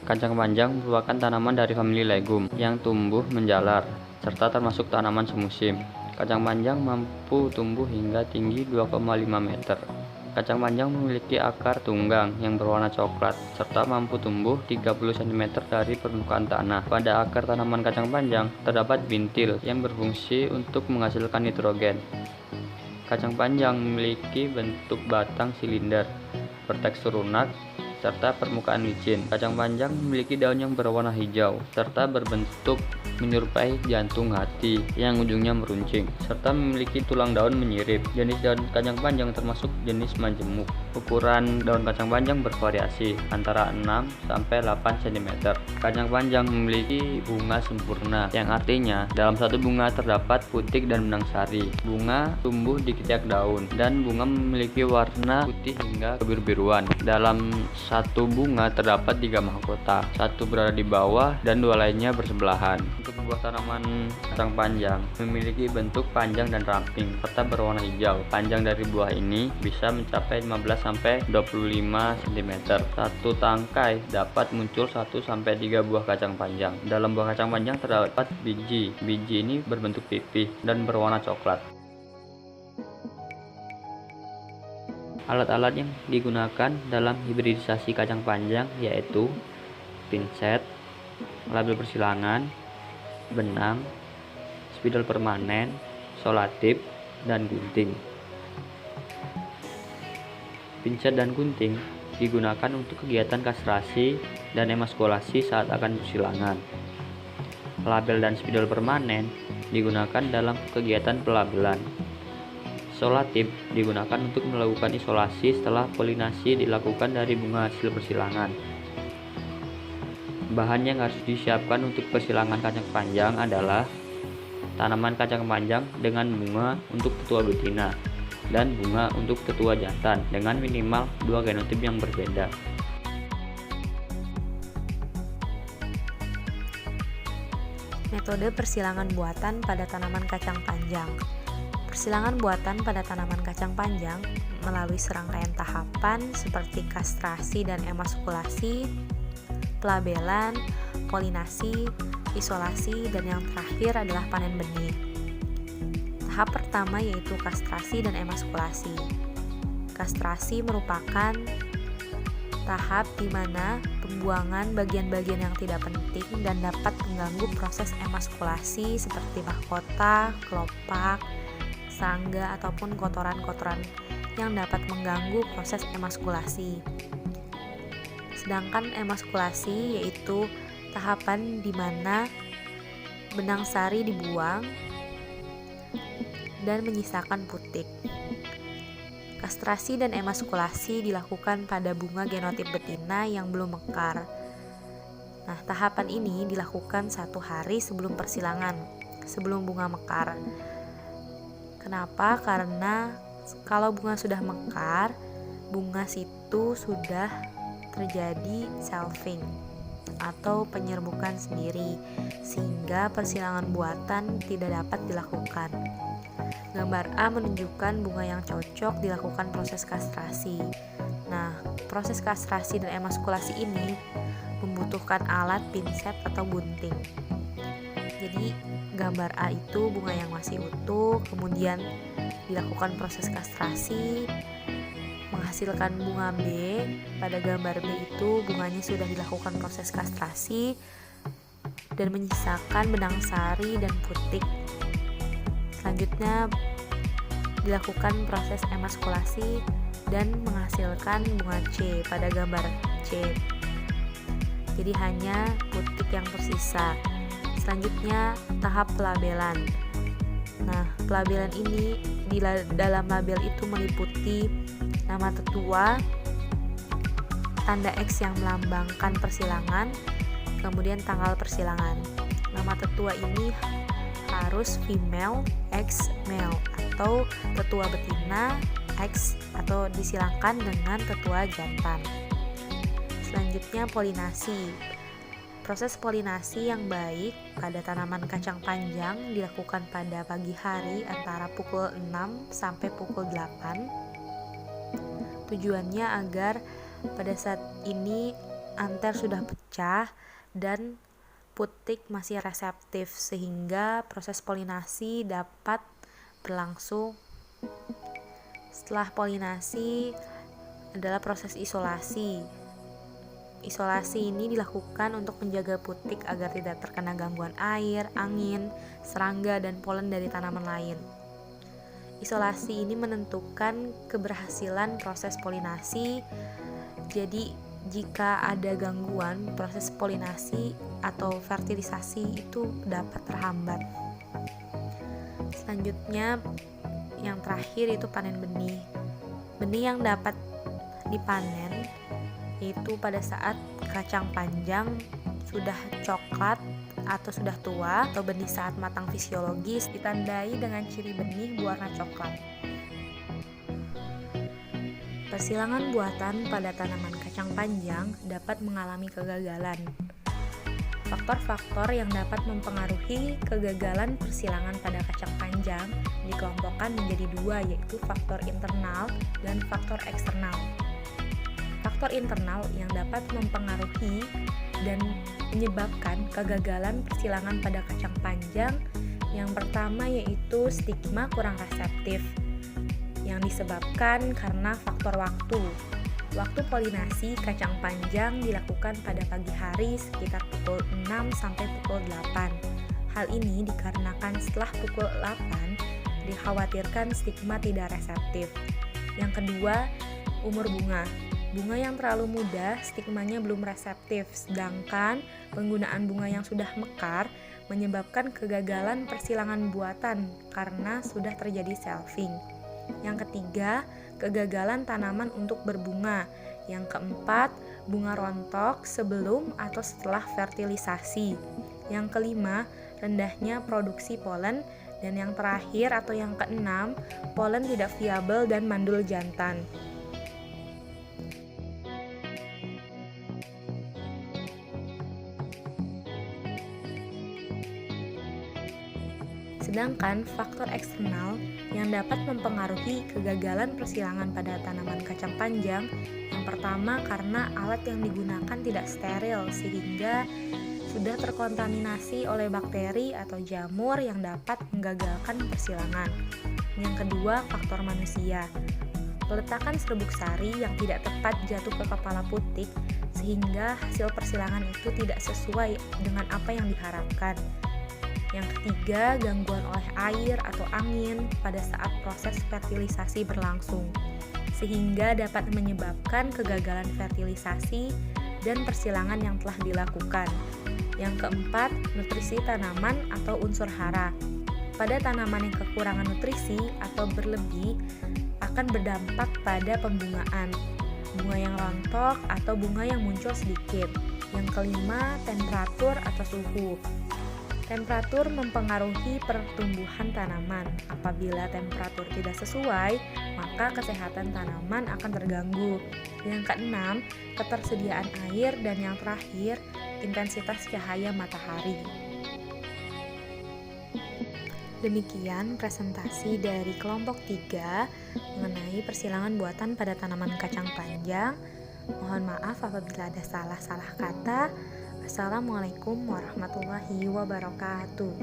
Kacang panjang merupakan tanaman dari famili legum yang tumbuh menjalar, serta termasuk tanaman semusim. Kacang panjang mampu tumbuh hingga tinggi 2,5 meter. Kacang panjang memiliki akar tunggang yang berwarna coklat, serta mampu tumbuh 30 cm dari permukaan tanah. Pada akar tanaman kacang panjang, terdapat bintil yang berfungsi untuk menghasilkan nitrogen. Kacang panjang memiliki bentuk batang silinder, bertekstur lunak, serta permukaan licin. Kacang panjang memiliki daun yang berwarna hijau, serta berbentuk menyerupai jantung hati yang ujungnya meruncing, serta memiliki tulang daun menyirip. Jenis daun kacang panjang termasuk jenis majemuk. Ukuran daun kacang panjang bervariasi antara 6-8 cm. Kacang panjang memiliki bunga sempurna, yang artinya dalam satu bunga terdapat putik dan benang sari. Bunga tumbuh di ketiak daun, dan bunga memiliki warna putih hingga kebiru-biruan. Dalam satu bunga terdapat 3 mahkota, satu berada di bawah dan 2 lainnya bersebelahan. Untuk buah tanaman kacang panjang memiliki bentuk panjang dan ramping serta berwarna hijau. Panjang dari buah ini bisa mencapai 15-25 cm. Satu tangkai dapat muncul 1-3 buah kacang panjang. Dalam buah kacang panjang terdapat biji. Biji ini berbentuk pipih dan berwarna coklat. Alat-alat yang digunakan dalam hibridisasi kacang panjang yaitu pinset, label persilangan, benang, spidol permanen, solatip, dan gunting. Pinset dan gunting digunakan untuk kegiatan kastrasi dan emaskulasi saat akan persilangan. Label dan spidol permanen digunakan dalam kegiatan pelabelan. Solatip digunakan untuk melakukan isolasi setelah polinasi dilakukan dari bunga hasil persilangan. Bahan yang harus disiapkan untuk persilangan kacang panjang adalah tanaman kacang panjang dengan bunga untuk tetua betina dan bunga untuk tetua jantan dengan minimal 2 genotip yang berbeda. Metode persilangan buatan pada tanaman kacang panjang. Persilangan buatan pada tanaman kacang panjang melalui serangkaian tahapan seperti kastrasi dan emaskulasi, pelabelan, polinasi, isolasi, dan yang terakhir adalah panen benih. Tahap pertama yaitu kastrasi dan emaskulasi. Kastrasi merupakan tahap di mana pembuangan bagian-bagian yang tidak penting dan dapat mengganggu proses emaskulasi seperti mahkota, kelopak, serangga, ataupun kotoran-kotoran yang dapat mengganggu proses emaskulasi. Sedangkan emaskulasi yaitu tahapan di mana benang sari dibuang dan menyisakan putik. Kastrasi dan emaskulasi dilakukan pada bunga genotip betina yang belum mekar. Nah, tahapan ini dilakukan 1 hari sebelum persilangan, sebelum bunga mekar. Kenapa? Karena kalau bunga sudah mekar, bunga situ sudah terjadi selfing atau penyerbukan sendiri, sehingga persilangan buatan tidak dapat dilakukan. Gambar A menunjukkan bunga yang cocok dilakukan proses kastrasi. Nah, proses kastrasi dan emaskulasi ini membutuhkan alat pinset atau gunting. Jadi gambar A itu bunga yang masih utuh, kemudian dilakukan proses kastrasi, menghasilkan bunga B. Pada gambar B itu bunganya sudah dilakukan proses kastrasi dan menyisakan benang sari dan putik. Selanjutnya dilakukan proses emaskulasi dan menghasilkan bunga C pada gambar C. Jadi hanya putik yang tersisa. Selanjutnya tahap pelabelan. Nah, pelabelan ini di dalam label itu meliputi nama tetua, tanda X yang melambangkan persilangan, kemudian tanggal persilangan. Nama tetua ini harus female X male atau tetua betina X atau disilangkan dengan tetua jantan. Selanjutnya polinasi. Proses polinasi yang baik pada tanaman kacang panjang dilakukan pada pagi hari antara pukul 6 sampai pukul 8. Tujuannya agar pada saat ini anter sudah pecah dan putik masih reseptif sehingga proses polinasi dapat berlangsung. Setelah polinasi adalah proses isolasi. Isolasi ini dilakukan untuk menjaga putik agar tidak terkena gangguan air, angin, serangga, dan polen dari tanaman lain. Isolasi ini menentukan keberhasilan proses polinasi. Jadi, jika ada gangguan, proses polinasi atau fertilisasi itu dapat terhambat. Selanjutnya, yang terakhir itu panen benih. Benih yang dapat dipanen yaitu pada saat kacang panjang sudah coklat atau sudah tua, atau benih saat matang fisiologis ditandai dengan ciri benih berwarna coklat. Persilangan buatan pada tanaman kacang panjang dapat mengalami kegagalan. Faktor-faktor yang dapat mempengaruhi kegagalan persilangan pada kacang panjang dikelompokkan menjadi dua, yaitu faktor internal dan faktor eksternal. Faktor internal yang dapat mempengaruhi dan menyebabkan kegagalan persilangan pada kacang panjang yang pertama yaitu stigma kurang reseptif, yang disebabkan karena faktor waktu. Waktu polinasi kacang panjang dilakukan pada pagi hari sekitar pukul 6 sampai pukul 8. Hal ini dikarenakan setelah pukul 8 dikhawatirkan stigma tidak reseptif. Yang kedua, umur bunga. Bunga yang terlalu muda stigmanya belum reseptif, sedangkan penggunaan bunga yang sudah mekar menyebabkan kegagalan persilangan buatan karena sudah terjadi selfing. Yang ketiga, kegagalan tanaman untuk berbunga. Yang keempat, bunga rontok sebelum atau setelah fertilisasi. Yang kelima, rendahnya produksi polen. Dan yang terakhir atau yang keenam, polen tidak viabel dan mandul jantan. Sedangkan faktor eksternal yang dapat mempengaruhi kegagalan persilangan pada tanaman kacang panjang, yang pertama karena alat yang digunakan tidak steril sehingga sudah terkontaminasi oleh bakteri atau jamur yang dapat menggagalkan persilangan. Yang kedua, faktor manusia. Peletakan serbuk sari yang tidak tepat jatuh ke kepala putik sehingga hasil persilangan itu tidak sesuai dengan apa yang diharapkan. Yang ketiga, gangguan oleh air atau angin pada saat proses fertilisasi berlangsung, sehingga dapat menyebabkan kegagalan fertilisasi dan persilangan yang telah dilakukan. Yang keempat, nutrisi tanaman atau unsur hara. Pada tanaman yang kekurangan nutrisi atau berlebih akan berdampak pada pembungaan, bunga yang rontok atau bunga yang muncul sedikit. Yang kelima, temperatur atau suhu. Temperatur mempengaruhi pertumbuhan tanaman. Apabila temperatur tidak sesuai, maka kesehatan tanaman akan terganggu. Yang keenam, ketersediaan air, dan yang terakhir, intensitas cahaya matahari. Demikian presentasi dari kelompok 3 mengenai persilangan buatan pada tanaman kacang panjang. Mohon maaf apabila ada salah-salah kata. Assalamualaikum warahmatullahi wabarakatuh.